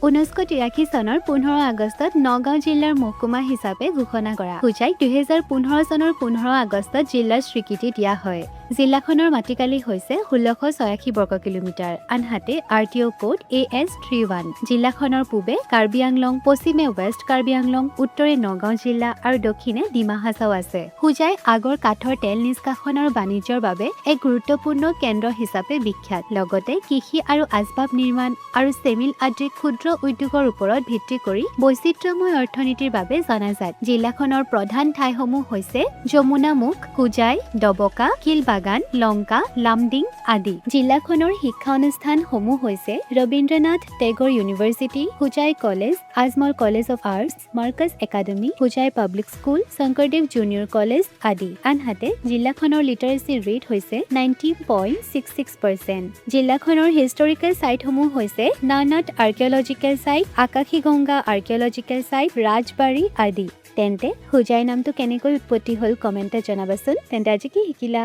1983 চনৰ 15 আগষ্টত নগাঁও জিলাৰ মহকুমা হিচাপে ঘোষণা কৰা। হোজাইক 2015 চনৰ 15 আগষ্টত জিলাৰ স্বীকৃতি দিয়া হয়। জিলাখনৰ মাটিকালি হৈছে 1686 বৰ্গ কিলোমিটাৰ, আনহাতে RTO কোড AS31। জিলাখনৰ পূবে কাৰ্বি আংলং, পশ্চিমে ৱেষ্ট কাৰ্বি আংলং, উত্তৰে নগাঁও জিলা আৰু দক্ষিণে ডিমা হাছাও আছে। হোজাই আগৰ কাঠৰ তেল নিষ্কাশন আৰু বাণিজ্যৰ বাবে এক গুৰুত্বপূৰ্ণ কেন্দ্ৰ হিচাপে বিখ্যাত। লগতে কৃষি আৰু আচবাব নিৰ্মাণ আৰু চেমিল আদি ক্ষুদ্ৰ উদ্যোগৰ ওপৰত ভিত্তি কৰি বৈচিত্ৰ্যময় অৰ্থনীতিৰ বাবে জনাজাত। জিলাখনৰ প্ৰধান ঠাইসমূহ হৈছে যমুনামুখ, হোজাই, ডবকা, কিলবাগান, লংকা, লামডিং আদি। জিলাখনৰ শিক্ষা অনুষ্ঠানসমূহ হৈছে Rabindranath Tagore university, Hojai college, Ajmal college of arts, Markaz academy, Hojai public school, Sankardev junior college আদি। আনহাতে জিলাখনৰ লিটাৰেচি ৰেট হৈছে 90.66%। জিলাখনৰ হিষ্টৰিকেল চাইটসমূহ হৈছে নানাট আৰ্কিঅলজিকেল চাইট, আকাশীগংগা আৰ্কিঅলজিকেল চাইট, ৰাজবাৰী আদি। তেন্তে হোজাই নামটো কেনেকৈ উৎপত্তি হ'ল কমেণ্টত জনাবাচোন। তেন্তে আজি কি শিকিলা?